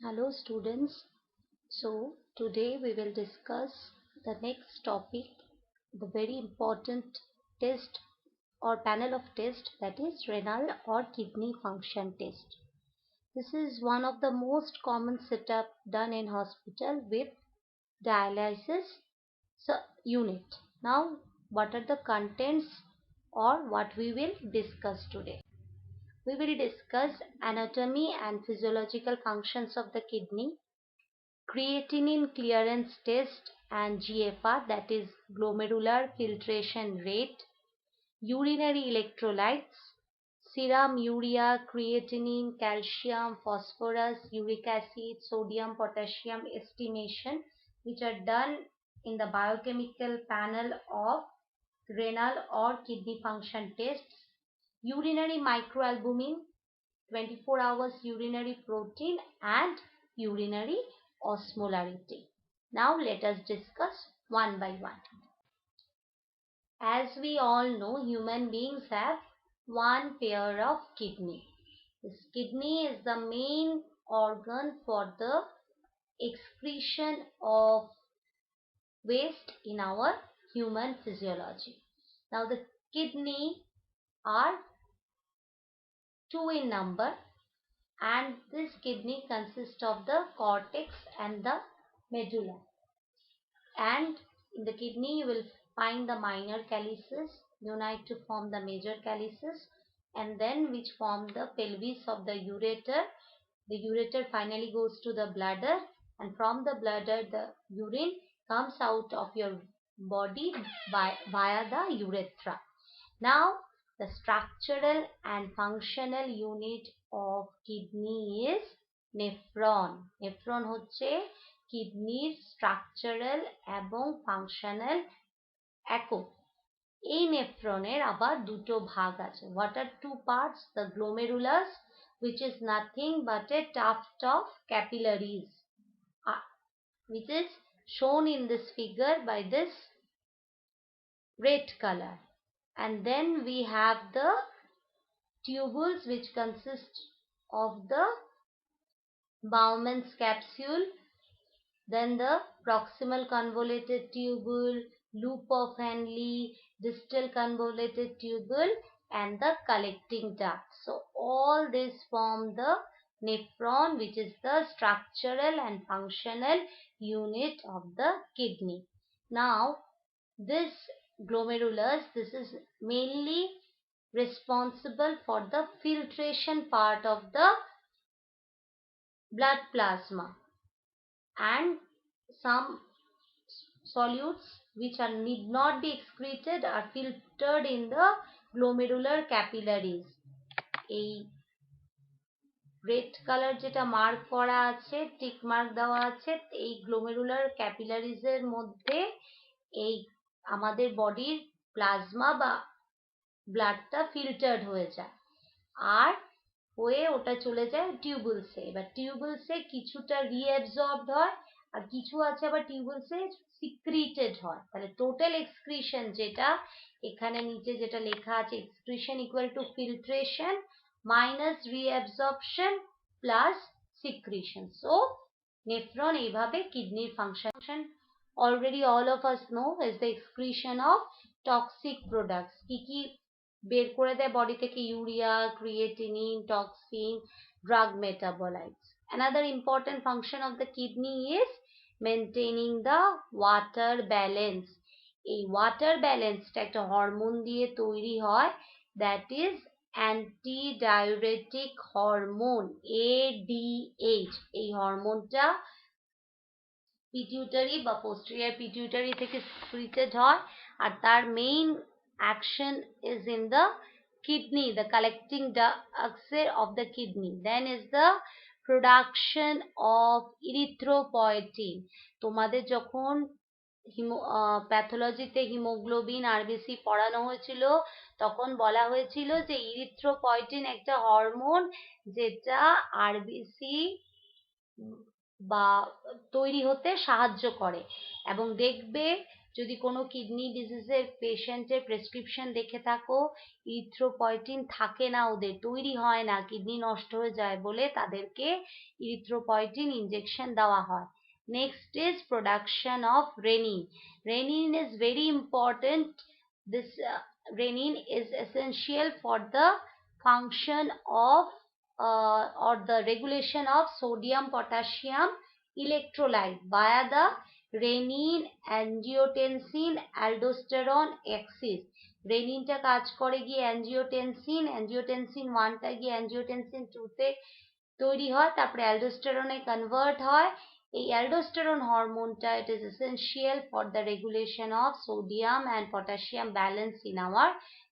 Hello students. So today we will discuss the next topic, the very important test or panel of test, that is renal or kidney function test. This is one of the most common setup done in hospital with dialysis unit. Now what are the contents or what we will discuss today? We will discuss anatomy and physiological functions of the kidney, creatinine clearance test and GFR, that is glomerular filtration rate, urinary electrolytes, serum urea, creatinine, calcium, phosphorus, uric acid, sodium, potassium estimation, which are done in the biochemical panel of renal or kidney function tests, urinary microalbumin, 24 hours urinary protein and urinary osmolarity. Now let us discuss one by one. As we all know, human beings have one pair of kidney. This kidney is the main organ for the excretion of waste in our human physiology. Now the kidney are two in number, and this kidney consists of the cortex and the medulla. And in the kidney you will find the minor calyces unite to form the major calyces, and then which form the pelvis of the ureter. The ureter finally goes to the bladder, and from the bladder the urine comes out of your body via the urethra. Now the structural and functional unit of kidney is nephron. Nephron হচ্ছে কিডনির structural এবং functional একক। এই নেফ্রনের আবার দুটো ভাগ আছে। What are two parts? The glomerulus, which is nothing but a tuft of capillaries, which is shown in this figure by this red color. And then we have the tubules, which consist of the Bowman's capsule, then the proximal convoluted tubule, loop of Henle, distal convoluted tubule, and the collecting duct. So all this form the nephron, which is the structural and functional unit of the kidney. Now this glomerulus, this is mainly responsible for the filtration part of the blood plasma, and some solutes which need not be excreted are filtered in the glomerular capillaries. এই red colour যেটা mark করা আছে, tick mark দেওয়া আছে, এই glomerular capillaries এর মধ্যে এই আমাদের বডির প্লাজমা বা ব্লাডটা ফিল্টার্ড হয়ে যায়, আর হয়ে ওটা চলে যায় টিউবুলসে। এবার টিউবুলসে কিছুটা রিঅ্যাবজর্বড হয়, আর কিছু আছে আবার টিউবুলসে সিক্রিটেড হয়। তাহলে টোটাল এক্সক্রিশন যেটা এখানে নিচে যেটা লেখা আছে, excretion equal to filtration minus reabsorption plus secretion. So nephron এইভাবে কিডনির function already all of us know is the excretion of toxic products. কি কি বের করে দেয় বডি থেকে? Urea, creatinine, toxin, drug metabolites. Another important function of the kidney is maintaining the water balance. এই water ব্যালেন্সটা একটা হরমোন দিয়ে তৈরি হয়, that is anti diuretic hormone, ADH। এই হরমোনটা পিটিউটারি বা পোস্টেরিয়র পিটিউটারি থেকে সিক্রিটেড হয়, আর তার main action is in the kidney, the collecting ducts of the kidney. Then is the production of erythropoietin. তোমাদের যখন প্যাথোলজিতে হিমোগ্লোবিন আরবিসি পড়ানো হয়েছিল, তখন বলা হয়েছিল যে ইরিথ্রোপয়েটিন একটা হরমোন যেটা আরবিসি বা তৈরি হতে সাহায্য করে। এবং দেখবে যদি কোনো কিডনি ডিজিজের পেশেন্টের প্রেসক্রিপশন দেখে থাকো, ইরিথ্রোপয়েটিন থাকে না, ওদের তৈরি হয় না, কিডনি নষ্ট হয়ে যায় বলে তাদেরকে ইরিথ্রোপয়েটিন ইনজেকশন দেওয়া হয়। Next is production of renin. Renin is very important. This renin is essential for the function of or the regulation of sodium potassium electrolyte via the renin angiotensin aldosterone axis. রেনিনটা কাজ করে গিয়ে angiotensin 1টা গিয়ে angiotensin 2তে তৈরি হয়, তারপরে অ্যালডোস্টেরনে convert হয়। এই aldosterone হরমোনটা it is essential for the regulation of sodium and potassium balance in our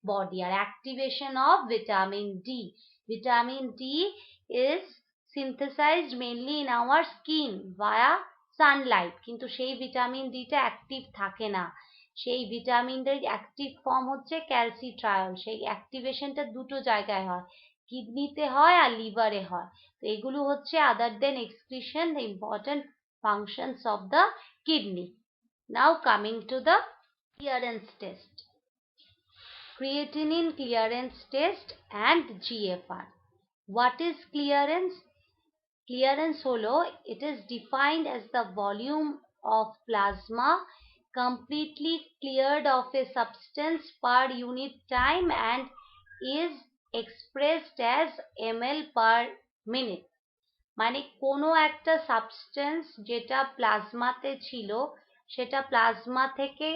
body. আর activation of vitamin D, vitamin D is synthesized mainly in our skin via sunlight, কিন্তু সেই vitamin ডিটা active থাকে না। সেই ভিটামিনটার active form হচ্ছে ক্যালসিট্রায়ল। সেই অ্যাক্টিভেশনটা দুটো জায়গায় হয়, কিডনিতে হয় আর লিভারে হয়। তো এগুলো হচ্ছে other than excretion the important functions of the kidney. Now coming to the clearance test, creatinine clearance test and GFR. What is clearance? Clearance হলো, it is defined as the volume of plasma completely cleared of a substance per unit time and is expressed as ml per minute. মানে কোনো একটা substance যেটা প্লাজমাতে ছিল সেটা plasma থেকে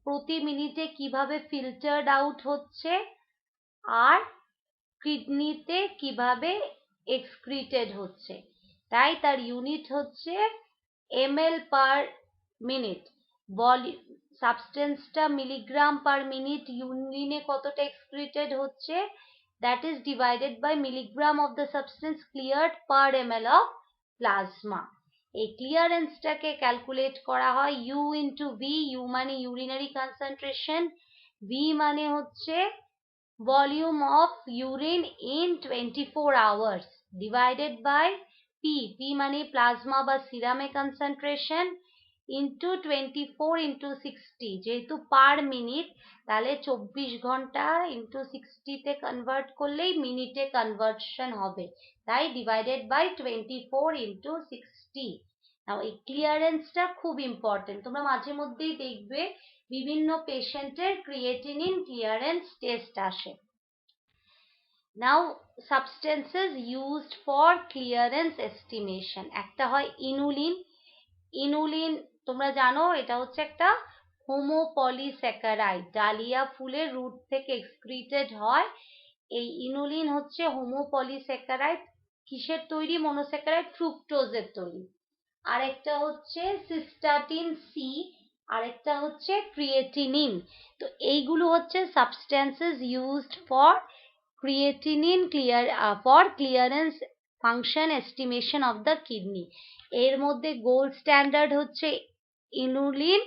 প্রতি মিনিটে কিভাবে ফিল্টার্ড আউট হচ্ছে আর কিডনিতে কিভাবে এক্সক্রিটেড হচ্ছে, তাই তার ইউনিট হচ্ছে ml পার মিনিট। সাবস্টেন্সটা মিলিগ্রাম পার মিনিট ইউরিনে কতটা এক্সক্রিটেড হচ্ছে, that is divided by milligram of the substance cleared per ml of plasma. এই ক্লিয়ারেন্সটাকে ক্যালকুলেট করা হয় U into V, U মানে ইউরিনারি কনসেন্ট্রেশন, V মানে হচ্ছে volume of urine in 24 hours divided by P, P মানে plasma বা সিরামে concentration into 24 into 60, যেহেতু per minute তাহলে 24 ঘন্টা into 60 তে কনভার্ট করলেই মিনিটে কনভার্সন হবে, তাই ডিভাইডেড বাই 24 into 60। নাও এই ক্লিয়ারেন্সটা খুব ইম্পর্টেন্ট, তোমরা মাঝে মধ্যেই দেখবে বিভিন্ন পেশেন্টের ক্রিয়েটিনিন ক্লিয়ারেন্স টেস্ট আসে। Now substances used for clearance estimation, একটা হয় ইনুলিন। ইনুলিন তোমরা জানো এটা হচ্ছে একটা হোমোপলিস্যাকারাইড, ডালিয়া ফুলের রুট থেকে এক্সক্রিটেড হয়। এই ইনুলিন হচ্ছে হোমোপলিস্যাকারাইড, কিসের তৈরি? মনোস্যাকারাইড ফ্রুক্টোজের তৈরি। আরেকটা হচ্ছে সিস্টাটিন সি, আরেকটা হচ্ছে ক্রিয়েটিনিন। তো এইগুলো হচ্ছে substances used for creatinine for clearance function estimation of the kidney. এর মধ্যে গোল্ড স্ট্যান্ডার্ড হচ্ছে ইনুলিন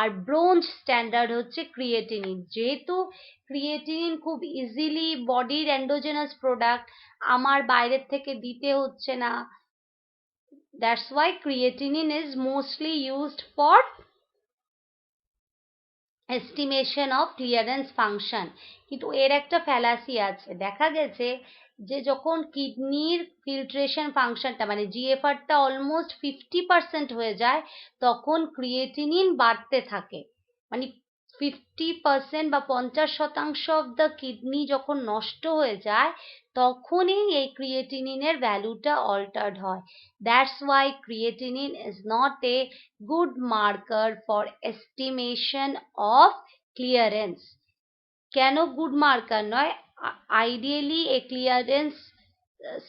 আর ব্রোঞ্জ স্ট্যান্ডার্ড হচ্ছে ক্রিয়েটিনিন। যেহেতু ক্রিয়েটিনিন খুব ইজিলি বডির এন্ডোজেনাস প্রোডাক্ট, আমার বাইরের থেকে দিতে হচ্ছে না, that's why creatinine is mostly used for estimation of clearance function. কিন্তু এর একটা ফ্যালাসি আছে, দেখা গেছে যে যখন কিডনির ফিল্ট্রেশন ফাংশনটা মানে জিএফআরটা অলমোস্ট 50% হয়ে যায় তখন ক্রিয়েটিনিন বাড়তে থাকে। মানে 50% বা 50% অফ দ্য কিডনি যখন নষ্ট হয়ে যায় তখনই এই ক্রিয়েটিনিনের ভ্যালুটা অল্টার্ড হয়। That's why creatinine is not a good marker for estimation of clearance. কেন গুড মার্কার নয়? Ideally A clearance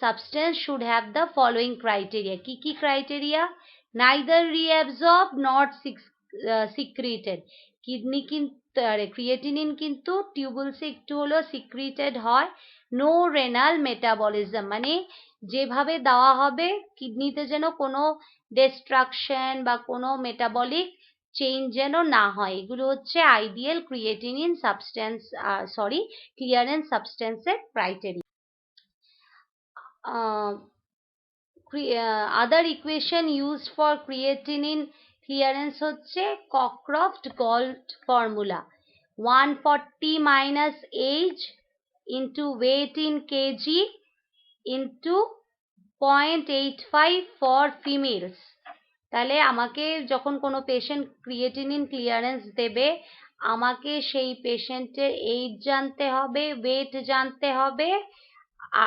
substance should have the following criteria. কি কি criteria? Neither reabsorbed nor secreted. Kidney কিন্তু ক্রিয়েটিনিন কিন্তু টিউবুলসে একটু হলেও সিক্রিটেড হয়। নো রেনাল মেটাবলিজম, মানে যেভাবে দেওয়া হবে কিডনিতে যেন কোনো ডিস্ট্রাকশন বা কোনো মেটাবলিক চেঞ্জ যেন না হয়। এগুলো হচ্ছে আইডিয়াল ক্রিয়েটিনিন সাবস্টেন্স ক্লিয়ারেন্স সাবস্টেন্সের criteria. Other equation used for creatinine clearance হচ্ছে Cockcroft Gault formula, 140 minus age into weight in kg into 0.85 for females। তাহলে আমাকে যখন কোনো পেশেন্ট ক্রিয়েটিনিন ক্লিয়ারেন্স দেবে, আমাকে সেই পেশেন্টের এজ জানতে হবে, ওয়েট জানতে হবে,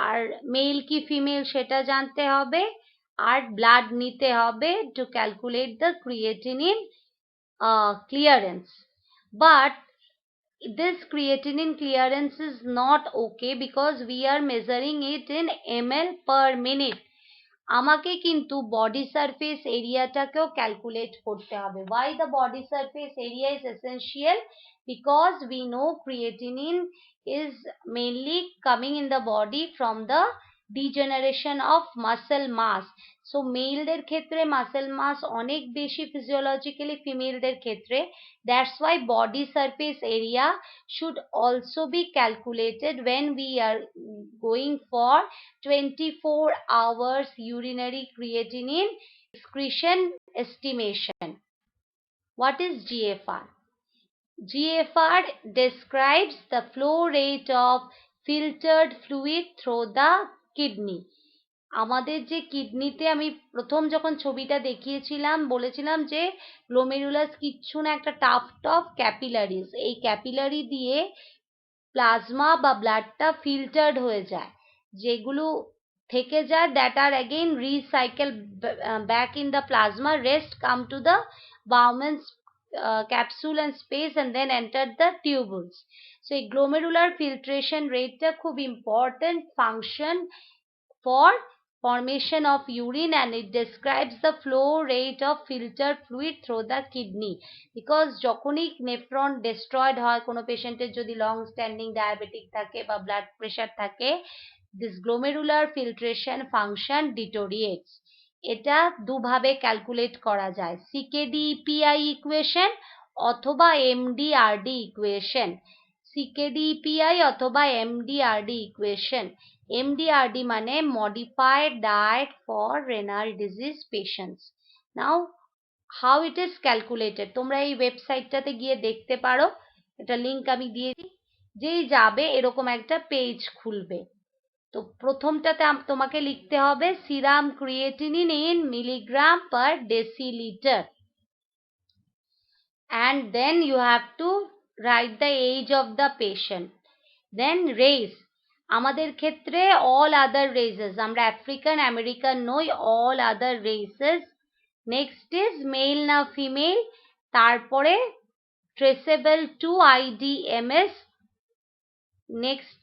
আর মেল কি ফিমেল সেটা জানতে হবে, আর ব্লাড নিতে হবে to calculate the creatinine clearance. But this creatinine clearance is not okay because we are measuring it in ml per minute. আমাকে কিন্তু বডি সারফেস এরিয়াটাকেও ক্যালকুলেট করতে হবে। Why the body surface area is essential? Because we know creatinine is mainly coming in the body from the degeneration of muscle mass. So মেলদের ক্ষেত্রে muscle মাস অনেক বেশি physiologically ফিমেলদের ক্ষেত্রে। That's why body surface area should also be calculated when we are going for 24 hours urinary creatinine excretion estimation. What is GFR? GFR describes the flow rate of filtered fluid through the kidney. আমাদের যে কিডনিতে আমি প্রথম যখন ছবিটা দেখিয়েছিলাম বলেছিলাম যে গ্লোমেরুলাস কিচ্ছু না, একটা টাফ টফ ক্যাপিলারিজ। এই ক্যাপিলারি দিয়ে প্লাজমা বা ব্লাডটা ফিল্টার্ড হয়ে যায়, যেগুলো থেকে যায় that are again recycle back in the plasma, rest come to the Bowman's capsule and space and then enter the tubules. So এই glomerular filtration rate টা খুব important function for formation of urine, and it describes the flow rate of filtered fluid through the kidney. Because যখনই nephron destroyed হয়, কোনো পেশেন্টের যদি long standing diabetic থাকে বা ব্লাড প্রেশার থাকে, this glomerular filtration function deteriorates. এটা দুভাবে calculate করা যায়, CKD-EPI ইকুয়েশন অথবা MDRD ইকুয়েশন। CKD-EPI অথবা MDRD ইকুয়েশন। MDRD মানে modified diet for renal disease patients. Now how it is calculated, তোমরা এই ওয়েবসাইটটাতে গিয়ে দেখতে পারো, এটা লিংক আমি দিয়েছি। যেই যাবে এরকম একটা পেজ খুলবে। তো প্রথমটাতে তোমাকে লিখতে হবে serum creatinine in milligram per decilitre, and then you have to write the age of the patient. Then race, আমাদের ক্ষেত্রে all other races, আমরা আফ্রিকান আমেরিকান নই, all other races. Next is male না ফিমেল, তারপরে traceable to IDMS, next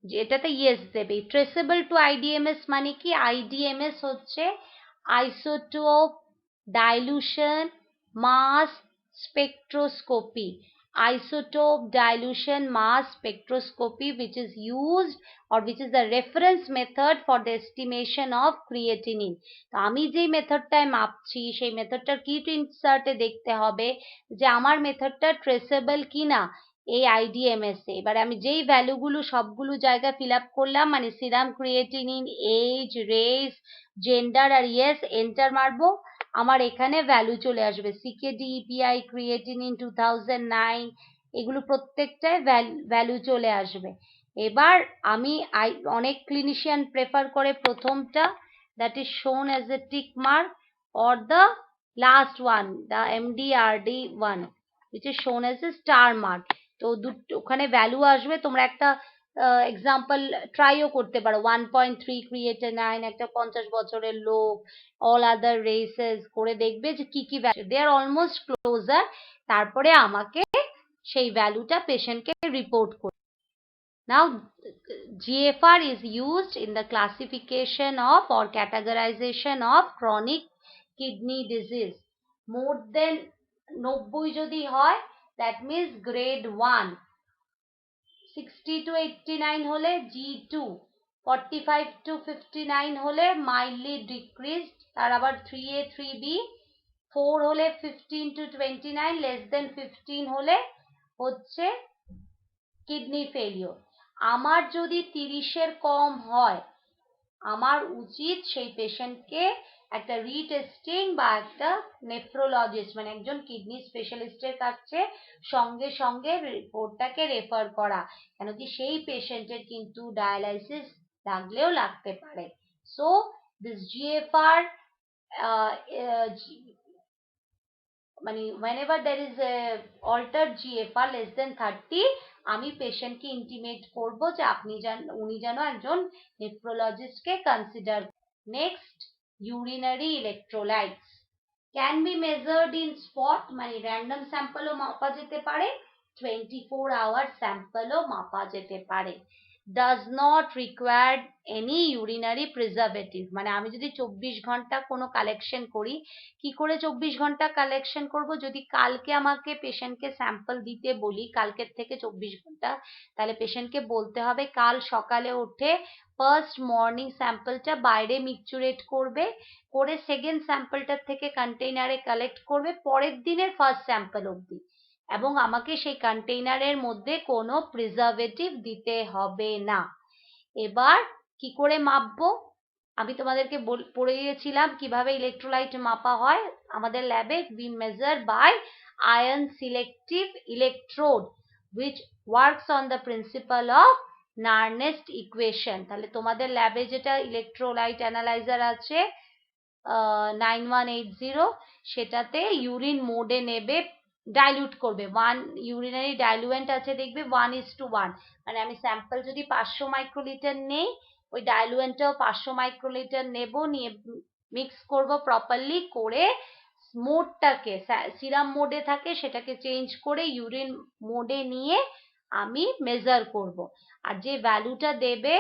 যেটাতে yes দেবে। Traceable two আইডিএমএস মানে কি? আইডিএমএস হচ্ছে isotope dilution mass spectroscopy. Isotope dilution mass spectroscopy, which is used or which is the reference method for the estimation of creatinine. তো আমি যেই মেথডটায় মাপছি সেই মেথডটার কি টু ইনসার্টে দেখতে হবে যে আমার মেথডটা ট্রেসেবল কিনা এই আইডিএমএস এ। এবার আমি যেই ভ্যালুগুলো সবগুলো জায়গায় ফিল আপ করলাম, মানে serum creatinine, age, race, gender আর ইয়েস, এন্টার মারবো, আমার এখানে ভ্যালু চলে আসবে। CKD-EPI ক্রিয়েটিনিন 2009 এগুলো প্রত্যেকটায় ভ্যালু চলে আসবে। এবার আমি অনেক ক্লিনিশিয়ান প্রেফার করে প্রথমটা, দ্যাট ইজ শোন as a tick mark, or the last one, the MDRD one, which is shown as a star mark. তো ওখানে ভ্যালু আসবে, তোমরা একটা এক্সাম্পল ট্রাইও করতে পারো। 1.3 ক্রিয়েটিনিন, একটা 50 বছরের লোক, অল আদার রেসেস করে দেখবে যে কি কি ভ্যালু, দে আর অলমোস্ট ক্লোজার। তারপরে আমাকে সেই ভ্যালুটা পেশেন্টকে রিপোর্ট করতে। Now GFR is used in the classification of or categorization of chronic kidney disease. More than 90 যদি হয়, that means grade 1, 60 to 89 হলে G2, 45 to 59 হলে mildly decreased, তার আবার 3A 3B, 4 হলে 15 to 29, less than 15 হলে হচ্ছে কিডনি ফেলিওর। আমার যদি 30-এর কম হয়, আমার উচিত সেই পেশেন্টকে একটা রিটেস্টিং বা একটা নেফ্রোলজিস্ট মানে একজন কিডনি স্পেশালিস্টের কাছে সঙ্গে সঙ্গে রিপোর্টটাকে রেফার করা, কেন কি সেই পেশেন্টের কিন্তু ডায়ালাইসিস লাগলেও লাগতে পারে। সো দিস GFR মানে whenever there is a altered GFR less than 30, আমি পেশেন্টকে ইন্টিমেট করব যে উনি যেন একজন নেফ্রোলজিস্টকে consider. Next, urinary electrolytes can be measured in spot, মানে র্যান্ডম স্যাম্পলও মাপা যেতে পারে, 24 hour স্যাম্পলও মাপা যেতে পারে। Does not required any urinary preservative, মানে আমি যদি 24 ঘন্টা কোনো কালেকশন করি, কি করে 24 ঘন্টা কালেকশন করব? যদি কালকে আমাকে পেশেন্টকে স্যাম্পল দিতে বলি কালকের থেকে 24 ঘন্টা, তাহলে পেশেন্টকে বলতে হবে কাল সকালে উঠে ফার্স্ট মর্নিং স্যাম্পলটা বাইরে মিক্সচুরেট করবে, করে সেকেন্ড স্যাম্পলটার থেকে কন্টেইনারে কালেক্ট করবে পরের দিনের ফার্স্ট স্যাম্পল অবধি, এবং আমাকে সেই কন্টেইনারের মধ্যে কোনো প্রিজারভেটিভ দিতে হবে না। এবার কি করে মাপবো? আমি তোমাদেরকে পড়িয়েছিলাম কিভাবে ইলেকট্রোলাইট মাপা হয় আমাদের ল্যাবে। we measure by iron selective electrode which works on the principle of Nernst equation। তাহলে তোমাদের ল্যাবে যেটা ইলেকট্রোলাইট অ্যানালাইজার আছে 9180, সেটাতে ইউরিন মোডে নেবে, ডাইলিউট করবে, ইউরিনারি ডাইলুয়েন্ট আছে দেখবে 1:1, মানে আমি স্যাম্পল যদি 500 মাইক্রোলিটার নেই, ওই ডাইলুয়েন্টটাও 500 মাইক্রোলিটার নেব, নিয়ে মিক্স করব প্রপারলি, করে মোডটাকে সিরাম মোডে থাকে সেটাকে চেঞ্জ করে ইউরিন মোডে নিয়ে আমি মেজার করব। আর যে ভ্যালুটা দেবে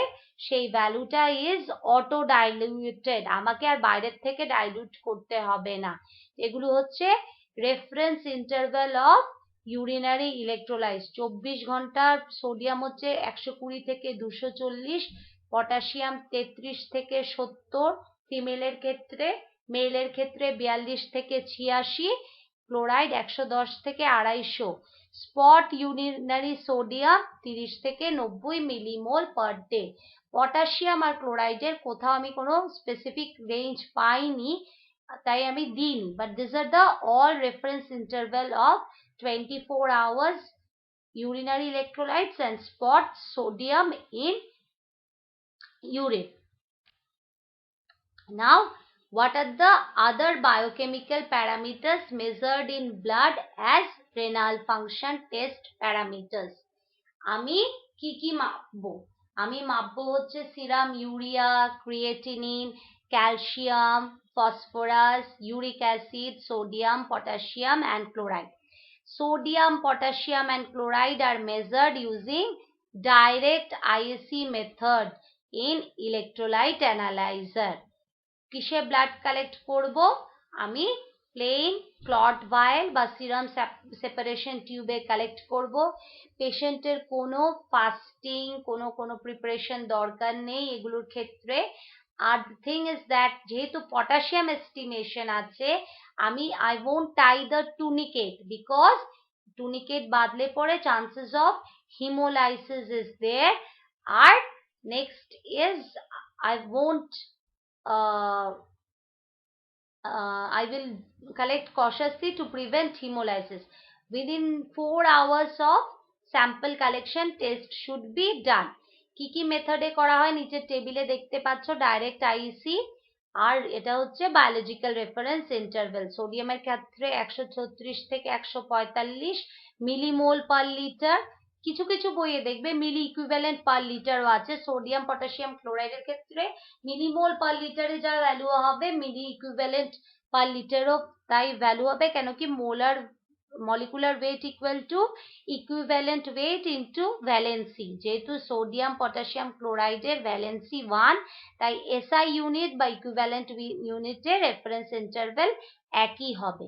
সেই ভ্যালুটা ইজ অটো ডাইলিউটেড, আমাকে আর বাইরের থেকে ডাইলিউট করতে হবে না। এগুলো হচ্ছে reference interval of urinary electrolyte. 24 ঘন্টার সোডিয়াম হচ্ছে 120 থেকে 240, পটাশিয়াম 33 থেকে 70 ফিমেলের ক্ষেত্রে, মেলের ক্ষেত্রে 42 থেকে 86, ক্লোরাইড 110 থেকে 250, স্পট ইউরিনারি সোডিয়াম 30 থেকে 90 মিলিমোল পার ডে। পটাশিয়াম আর ক্লোরাইডের কোথাও আমি কোনো স্পেসিফিক রেঞ্জ পাইনি, তাই আমি দিইনি, but this are the all reference interval of 24 hours urinary electrolytes and spot sodium in urine. Now, what are the other biochemical parameters measured in blood as renal function test parameters? আমি কি কি মাপবো? আমি মাপবো হচ্ছে serum urea, creatinine, calcium, phosphorus, uric acid, sodium, potassium and chloride. Sodium, potassium and chloride are measured using direct ISC method in electrolyte analyzer. কিসে blood collect করব? আমি plane clot vowel বা serum separation টিউবে collect করব। পেশেন্টের কোনো fasting কোনো preparation দরকার নেই এগুলোর ক্ষেত্রে। আর থিং ইজ দ্যাট যেহেতু পটাশিয়াম এস্টিমেশন আছে, আমি I won't tie the tourniquet, because tourniquet বাঁধলে পরে chances of haemolysis is there. আর next is I won't I will collect cautiously to prevent hemolysis. Within 4 hours of sample collection, test should be done. কি কি মেথডে করা হয় নিচের টেবিলে দেখতে পাচ্ছ, ডাইরেক্ট আইইসি, আর এটা হচ্ছে বায়োলজিক্যাল রেফারেন্স ইন্টারভ্যাল। সোডিয়ামের ক্ষেত্রে 136 থেকে 145 মিলিমোল পার লিটার, কিছু কিছু বইয়ে দেখবে মিলি ইকুইভ্যালেন্ট পার লিটারও আছে। সোডিয়াম পটাশিয়াম ক্লোরাইডের ক্ষেত্রে মিলিমোল পার লিটারে যা ভ্যালু হবে মিলি ইকুইভ্যালেন্ট পার লিটারও তাই ভ্যালু হবে, কেন কি molar molecular weight equal to equivalent weight into valency, যেহেতু সোডিয়াম পটাশিয়াম ক্লোরাইডের ভ্যালেন্সি 1, তাই এসআই ইউনিট বা ইকুইভ্যালেন্ট ইউনিটের রেফারেন্স ইন্টারভ্যাল একই হবে।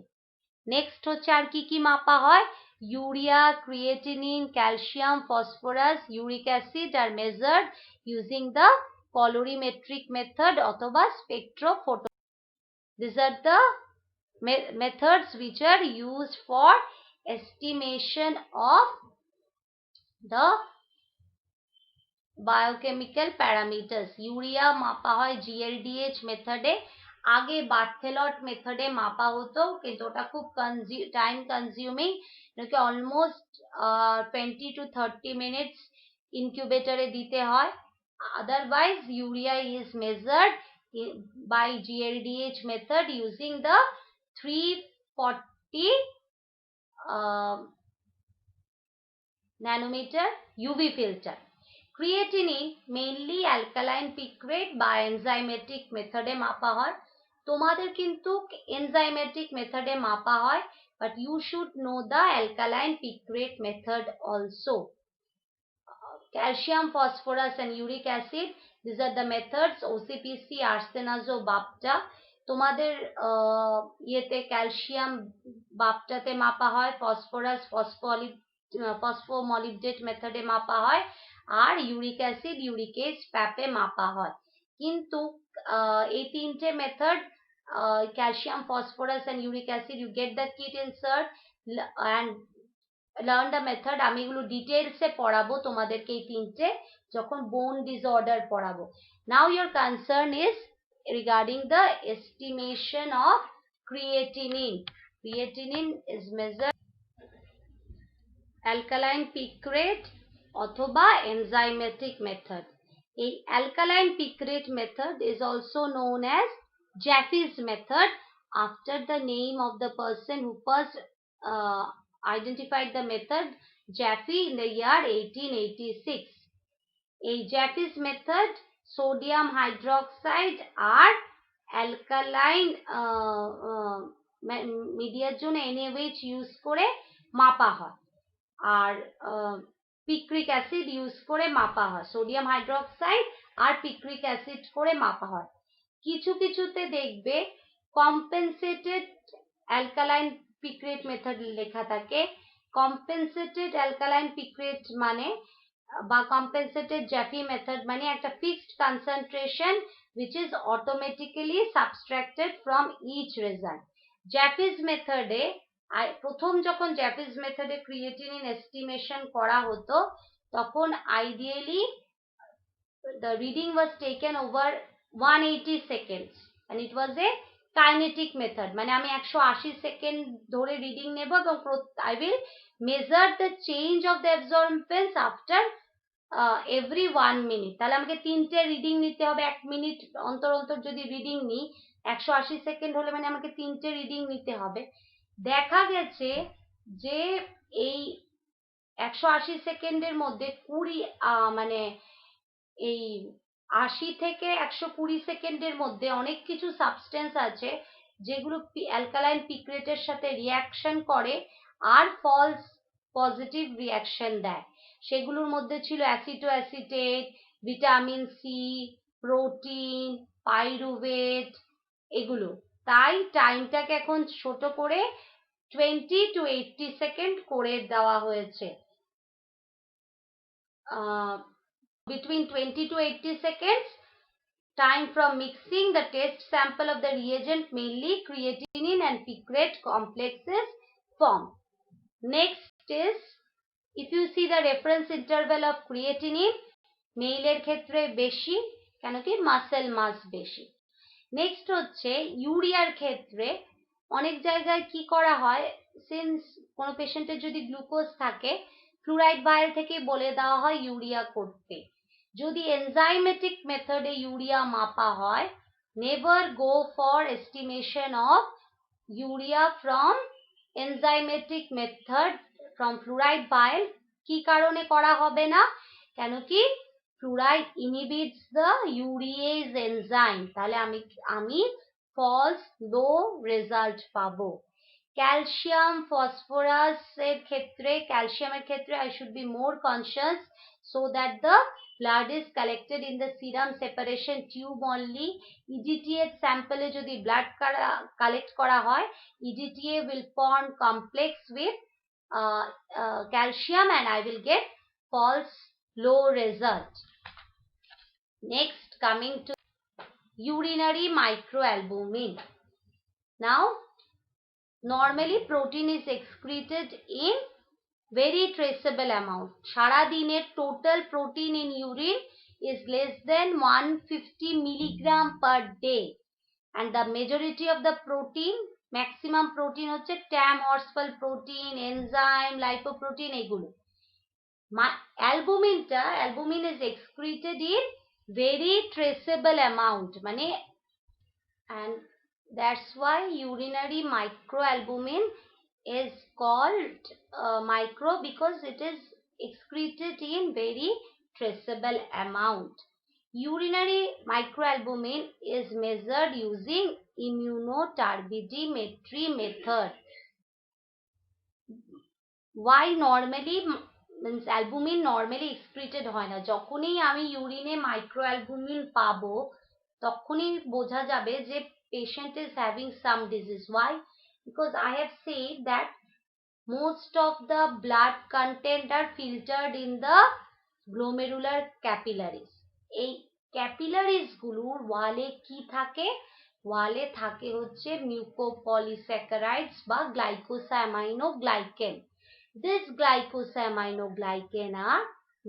নেক্সট হচ্ছে আর কি কি মাপা হয়? Urea, creatinine, calcium, phosphorus, uric acid are measured using the colorimetric method অথবা spectrophoto. These are the methods which are used for estimation of the biochemical parameters. Urea মাপা হয় GLDH মেথডে, আগে বার্থেলট মেথডে মাপা হতো, কিন্তু ওটা খুব time consuming, almost 20 to 30 minutes ইনকিউবেটরে দিতে হয়। Otherwise, urea is measured by GLDH method using the 340 nanometer UV filter. Creatinine mainly alkaline picrate বা enzymatic মেথডে মাপা হয়। তোমাদের কিন্তু enzymatic মেথডে মাপা হয়, but you should know the alkaline picrate method also. Calcium, phosphorus and uric acid, these are the methods, OCPC, আর্সেনাজো, বাপটা। তোমাদের ইয়েতে ক্যালসিয়াম বাপটাতে মাপা হয়, ফসফরাস ফসফোমলিবডেট মেথডে মাপা হয়, আর ইউরিক অ্যাসিড ইউরিকেজ প্যাপে মাপা হয়। কিন্তু এই তিনটে method, calcium, phosphorus and uric acid, you get the kit insert and learn the method. আমি এগুলো ডিটেলসে পড়াবো তোমাদেরকে এই তিনটে যখন বোন ডিসঅর্ডার পড়াবো। Now your concern is regarding the estimation of creatinine. Creatinine is measured alkaline picrate অথবা enzymatic method. এই alkaline picrate method is also known as Jaffe's method, after the name of the person who first identified the method, Jaffe, in the year 1886. এই Jaffe's method sodium hydroxide আর alkaline মিডিয়ার জন্য NaOH use করে মাপা হয়, আর picric acid use করে মাপা হয়। Sodium hydroxide আর picric acid করে মাপা হয়। কিছু কিছুতে দেখবে কম্পেনসেটেড অ্যালকালাইন পিক্রেট মেথড লেখা থাকে। কম্পেনসেটেড অ্যালকালাইন পিক্রেট মানে বা কম্পেনসেটেড জ্যাফি মেথড মানে একটা fixed concentration which is automatically subtracted from each result. জ্যাফিস মেথডে প্রথম যখন জ্যাফিস মেথডে ক্রিয়েটিনিন এস্টিমেশন করা হতো, তখন ideally the reading was taken over 180 seconds and it was a kinetic method. মানে আমি 180 সেকেন্ড ধরে রিডিং নেব এবং I will measure the change of the absorbance after every 1 minute. তাহলে আমাকে তিনটে রিডিং নিতে হবে, 1 মিনিট অন্তর অন্তর যদি রিডিং নিই, 180 সেকেন্ড হলে মানে আমাকে তিনটে রিডিং নিতে হবে। দেখা গেছে যে এই 180 সেকেন্ডের মধ্যে 20 মানে এই 80 থেকে 120 সেকেন্ডের মধ্যে অনেক কিছু সাবস্টেন্স আছে যেগুলো অ্যালকালাইন পিক্রেটের সাথে রিঅ্যাকশন করে আর ফলস পজিটিভ রিঅ্যাকশন দেয়। সেগুলোর মধ্যে ছিল acetoacetate, vitamin C, protein, pyruvate, এগুলো। তাই টাইমটাকে এখন ছোট করে 20 to 80 সেকেন্ড করে দেওয়া হয়েছে। Between 20 to 80 seconds time from mixing the test sample of the reagent, mainly creatinine and picrate complexes form. Next is, if you see the reference interval of creatinine, মেইলের ক্ষেত্রে বেশি, কেন কি মাসেল মাস বেশি। Next হচ্ছে ইউরিয়ার ক্ষেত্রে অনেক জায়গায় কি করা হয়, সিন্স কোনো পেশেন্টের যদি গ্লুকোজ থাকে, ফ্লুরাইড ভাইল থেকে বলে দেওয়া হয় ইউরিয়া করতে। যদি এনজাইমেটিক মেথডে ইউরিয়া মাপা হয়, never go for estimation of urea from enzymatic method from fluoride vial. কি কারণে করা হবে না? কেন কি fluoride inhibits the urease enzyme, তাহলে আমি ফলস লো রেজাল্ট পাবো। ক্যালসিয়াম ফসফরাস এর ক্ষেত্রে, ক্যালসিয়ামের ক্ষেত্রে I should be more conscious so that the blood is collected in the serum separation tube only. EDTA sample যদি blood collect করা হয়, EDTA will form complex with calcium and I will get false low result. Next, coming to urinary microalbumin. Now, normally protein is excreted in very traceable amount. সারা দিনের total protein in urine is less than 150 milligram per day and the majority of the protein, maximum protein হচ্ছে TAM, horseful protein, enzyme, lipoprotein এগুলো। albumin is excreted in very traceable amount, মানে, and that's why urinary microalbumin is called micro, because it is excreted in very traceable amount. Urinary microalbumin is measured using immunoturbidimetry method. Why normally means albumin normally excreted হয় না, যখনই আমি ইউরিনে মাইক্রোঅ্যালবুমিন পাবো তখনই বোঝা যাবে যে patient is having some disease. Why? Because I have said that most of the blood content are filtered in the glomerular capillaries. এই ক্যাপিলারিজ গুলোর ওয়ালে কি থাকে? ওয়ালে থাকে হচ্ছে মিউকোপলিস্যাকারাইডস বা গ্লাইকোসামাইনোগ্লাইকেন। This glycosaminoglycan are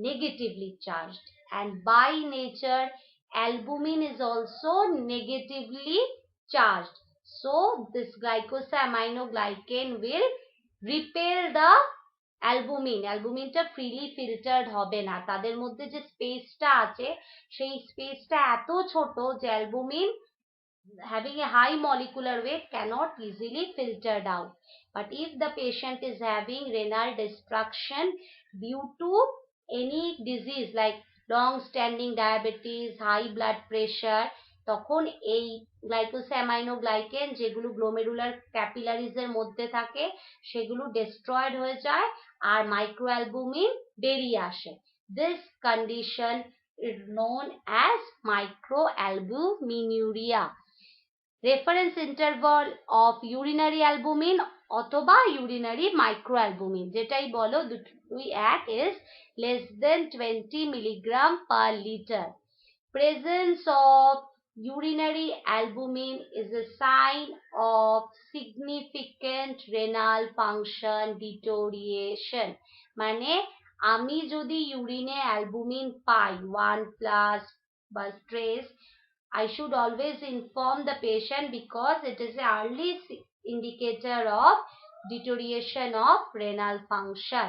negatively charged, and by nature albumin is also negatively charged. So this glycosaminoglycan will repel the albumin. Albuminটা freely filtered হবে না, তাদের মধ্যে যে স্পেসটা আছে সেই স্পেসটা এত ছোট যে albumin having a high molecular weight cannot easily filtered out. But if the patient is having renal destruction due to any disease like long standing diabetes, high blood pressure, তখন এই গ্লাইকোসামাইনোগ্লাইকেন যেগুলো গ্লোমেরুলার ক্যাপিলারিজ এর মধ্যে থাকে সেগুলো destroyed হয়ে যায় আর মাইক্রোঅ্যালবুমিন বেরিয়ে আসে। This condition is known as microalbuminuria. Reference interval of urinary albumin অথবা urinary microalbumin, যেটাই বলো দুই এক, is less than 20 milligram per liter. Presence of urinary albumin is a sign of significant renal function deterioration. মানে আমি যদি ইউরিনে albumin পাই 1+ বা trace, I should always inform the patient because it is an early indicator of deterioration of renal function.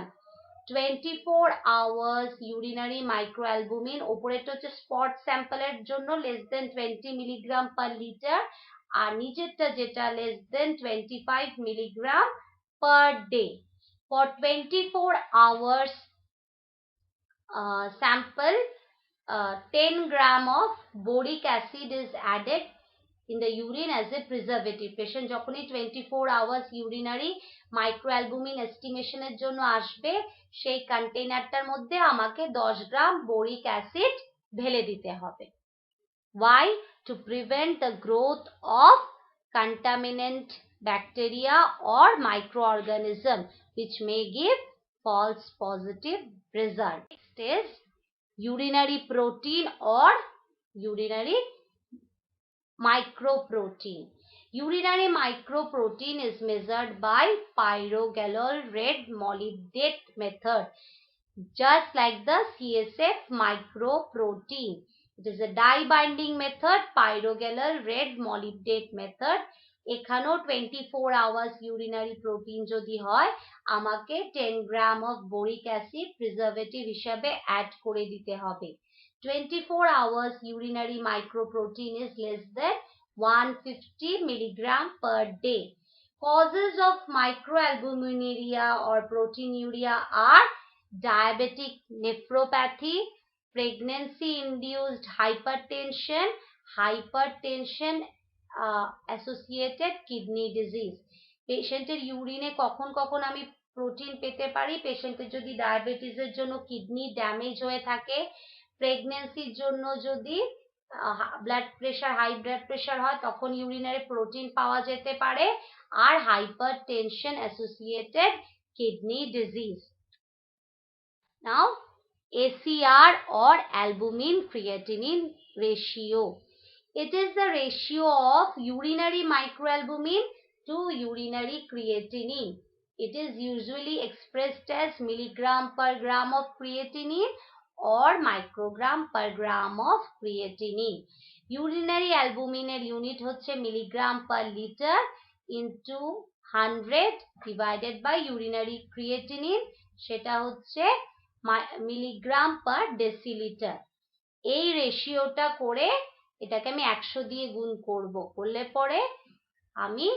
24 hours urinary microalbumin, ওপরেরটা হচ্ছে spot sample এর জন্য less than 20 milligram per liter, আর নিচেরটা যেটা less than 25 milligram per day. For 24 hours sample, 10 gram of boric acid is added in the urine as a preservative. Patient যখনই 24 hours urinary microalbumin estimation এর জন্য আসবে সেই কন্টেইনারটার মধ্যে আমাকে 10 গ্রাম boric acid ঢেলে দিতে হবে। Why? To prevent the growth of contaminant bacteria or microorganism which may give false positive result. Next is urinary protein or urinary microprotein. Urinary microprotein is measured by pyrogalol red molybdate method, just like the CSF microprotein. It is a dye binding method, pyrogalol red molybdate method. এখানেও 24 hours urinary protein যদি হয় আমাকে 10 গ্রাম of boric acid preservative হিসাবে add করে দিতে হবে। 24 hours urinary microprotein is less than 150 milligram per day. Causes of microalbuminuria or proteinuria are diabetic nephropathy, pregnancy induced hypertension, associated kidney disease. পেশেন্টের ইউরিনে কখন কখন আমি প্রোটিন পেতে পারি? পেশেন্টের যদি ডায়াবেটিসের জন্য কিডনি ড্যামেজ হয়ে থাকে, প্রেগন্যান্সির জন্য যদি blood pressure high blood pressure হয় তখন ইউরিনারি প্রোটিন পাওয়া যেতে পারে, আর hypertension associated kidney disease. Now ACR or albumin creatinine ratio. It is the ratio of urinary microalbumin to urinary creatinine. It is usually expressed as milligram per gram of creatinine or microgram per gram of creatinine. Urinary albumin এর unit হচ্ছে milligram per liter into 100 divided by urinary creatinine, সেটা হচ্ছে milligram per deciliter। এই রেশিওটা করে এটাকে আমি 100 দিয়ে গুণ করব, করলে পরে আমি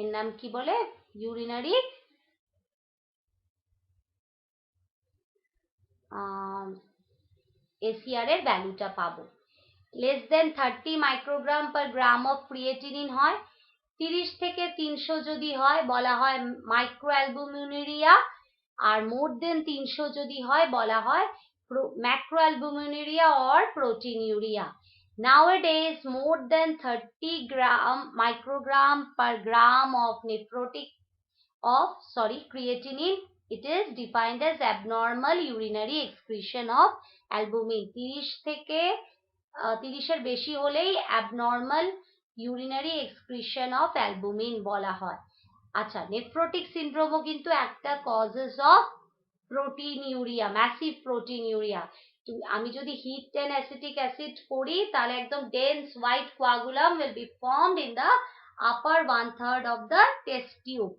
এর নাম কি বলে, ইউরিনারি এসিআর এর ভ্যালুটা পাবো। Less than 30 microgram per gram of creatinine হয়। 30 থেকে 300 যদি হয় বলা হয় মাইক্রোঅ্যালবুমিনুরিয়া, আর মোর দেন 300 যদি হয় বলা হয় macroalbuminuria or proteinuria. Nowadays, more than 30 microgram per gram of creatinine, it is defined as abnormal urinary excretion of albumin। 30 থেকে 30 এর বেশি হলেই abnormal urinary excretion of albumin বলা হয়। আচ্ছা, নেফ্রোটিক সিনড্রোমও কিন্তু একটা causes of proteinuria, massive proteinuria। আমি যদি heat 10 acetic acid করি তাহলে একদম dense white coagulum will be formed in the upper 1/3 of the test tube।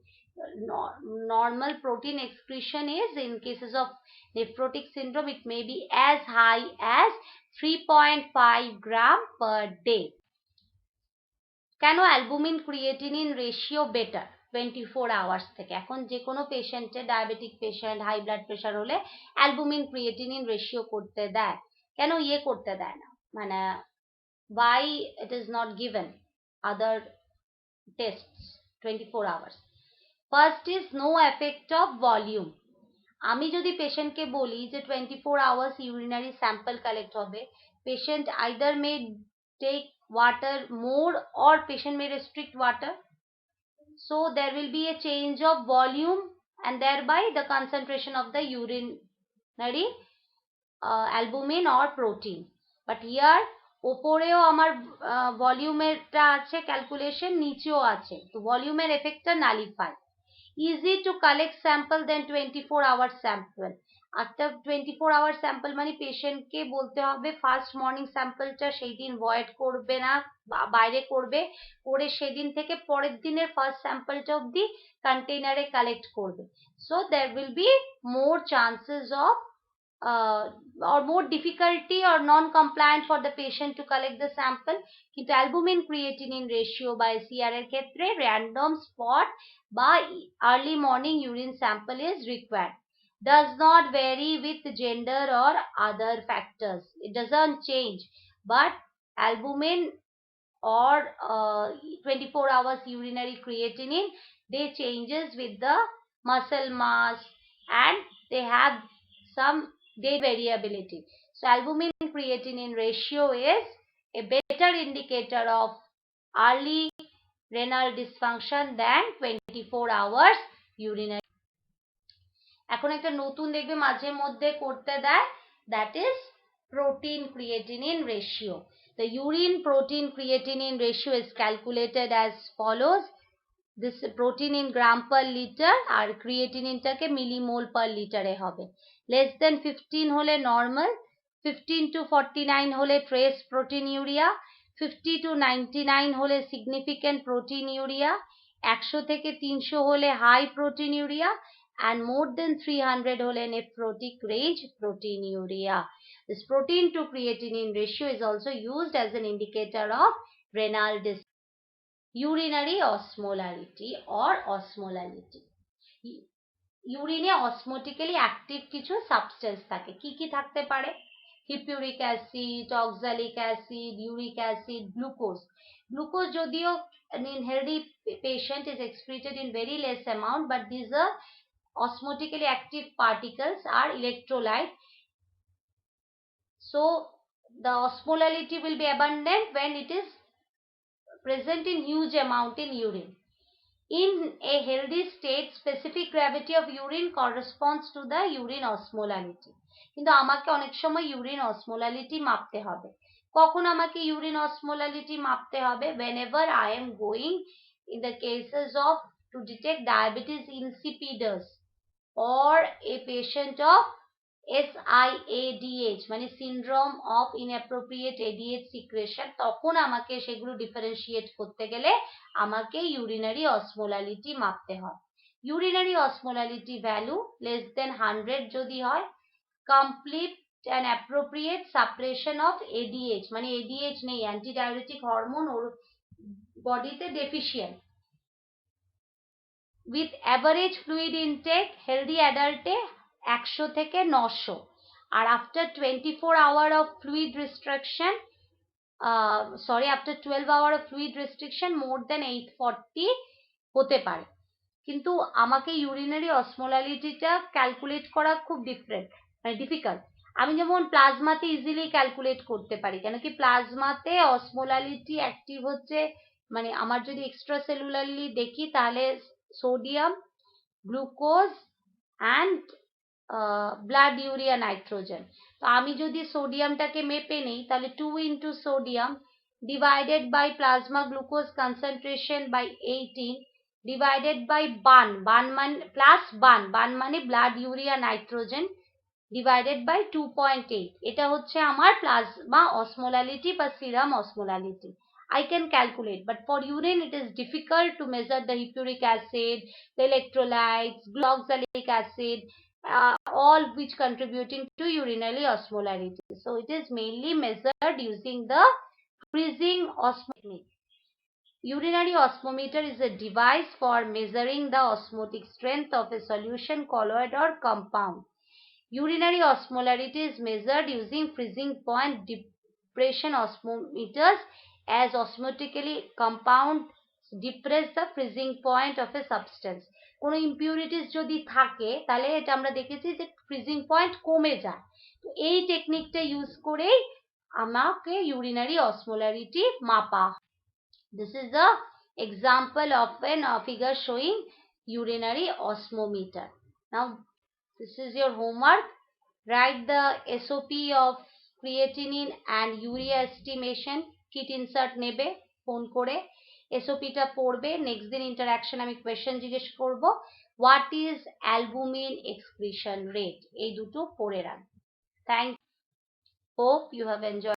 Normal protein excretion is, in cases of nephrotic syndrome, it may be as high as 3.5 gram per day। কেন albumin creatinine ratio better 24 hours থেকে? এখন যে কোনো পেশেন্টে, diabetic patient, high blood pressure হলে albumin creatinine ratio করতে দেয়, কেন করতে দেয় না, মানে why it is not given other tests 24 hours? First is no effect of volume। আমি যদি পেশেন্টকে বলি যে 24 hours urinary sample collect হবে, patient either may take water more or patient may restrict water, so there will be a change of volume and thereby the concentration of the urinary albumin or protein। But here ওপরেও আমার ভলিউমেরটা আছে calculation, নিচেও আছে, তো ভলিউমের এফেক্টটা nullify. easy to collect sample than 24 hour sample। একটা 24 hour sample মানে পেশেন্টকে বলতে হবে ফার্স্ট মর্নিং স্যাম্পলটা সেই দিন ভয়েড করবে না, বাইরে করবে, করে সেদিন থেকে পরের দিনের ফার্স্ট স্যাম্পলটা অবধি কন্টেইনারে কালেক্ট করবে। So there will be more chances of or more difficulty or non-compliant for the patient to collect the sample। কিন্তু অ্যালবুমিন ক্রিয়েটিনিন রেশিও বা এসিআর এর ক্ষেত্রে র্যান্ডম স্পট বা early morning urine sample is required। Does not vary with gender or other factors, it doesn't change, but albumin or 24 hours urinary creatinine, they changes with the muscle mass and they have some day variability। So albumin creatinine ratio is a better indicator of early renal dysfunction than 24 hours urinary। এখন একটা নতুন দেখবে মাঝে মধ্যে করতে দেয়, that is protein creatinine ratio। The urine protein creatinine ratio is calculated as follows। This protein in gram per liter আর ক্রিয়েটিনিনটাকে মিলিমোল per liter এ হবে। Less than 15 হলে নর্মাল, 15 to 49 হলে ট্রেস প্রোটিনিউরিয়া, 50 to 99 হলে সিগনিফিক্যান্ট প্রোটিনিউরিয়া, 100 থেকে 300 হলে high proteinuria and more than 300 হলে nephrotic range proteinuria। This protein to creatinine ratio is also used as an indicator of renal urinary osmolality or osmolality। ইউরিনে osmotically active কিছু substance থাকে, কি কি থাকতে পারে? Hippuric acid, oxalic acid, uric acid, glucose. Glucose যদিও in healthy patient is excreted in very less amount, but these are osmotically active particles are electrolyte, so the osmolality will be abundant when it is present in huge amount in urine। In a healthy state, specific gravity of urine corresponds to the urine osmolality। কিন্তু আমাকে অনেক সময় urine অসমোলালিটি মাপতে হবে। কখন আমাকে urine অসমোলালিটি মাপতে হবে? whenever I am going in the cases of to detect diabetes insipidus or a patient of SIADH মানে syndrome of inappropriate ADH secretion, তখন আমাকে সেগুলো ডিফারেন্সিয়েট করতে গেলে আমাকে ইউরিনারি অসমোলারিটি মাপতে হয়। Urinary osmolarity value less than 100 যদি হয়, complete and appropriate suppression of ADH মানে ADH নেই, অ্যান্টিডায়োরেটিক হরমোন ওর বডিতে deficient, with average fluid intake healthy অ্যাডাল্টে 100 থেকে 900, আর after 24 hour of fluid restriction after 12 hour of fluid restriction more than 840 হতে পারে। কিন্তু আমাকে ইউরিনারি অসমোলারিটিটা ক্যালকুলেট করা খুব ডিফিকাল্ট। আমি যেমন প্লাজমাতে ইজিলি ক্যালকুলেট করতে পারি, কেন কি প্লাজমাতে অসমোলারিটি অ্যাক্টিভ হচ্ছে, মানে আমার যদি এক্সট্রা সেলুলারলি দেখি তাহলে sodium, glucose and blood urea nitrogen. তো আমি যদি সোডিয়ামটাকে মেপে নেই তাহলে 2 into sodium divided by plasma glucose concentration by 18 divided by BUN BUN মানে blood urea nitrogen divided by 2.8, এটা হচ্ছে আমার প্লাজমা অসমোলারিটি বা serum osmolarity. I can calculate, but for urine it is difficult to measure the hippuric acid, the electrolytes, oxalic acid, all which contributing to urinary osmolarity. So it is mainly measured using the freezing osmometer. Urinary osmometer is a device for measuring the osmotic strength of a solution, colloid or compound. Urinary osmolarity is measured using freezing point depression osmometers, as osmotically compound depress the freezing point of a substance. কোনো impurities যদি থাকে তাহলে এটা আমরা দেখেছি যে freezing point কমে যায়। তো এই টেকনিকটা ইউজ করেই আমাকে ইউরিনারি অসমোলারিটি মাপা। This is the example of an figure showing urinary osmometer. Now this is your homework. Write the SOP of creatinine and urea estimation. Kit insert নেবে ফোন করে, SOPটা পড়বে, নেক্সট দিন ইন্টারাকশন আমি question জিজ্ঞেস করব, what is albumin excretion rate, এই দুটো পড়ে রাখবে। Thank, hope you have enjoy.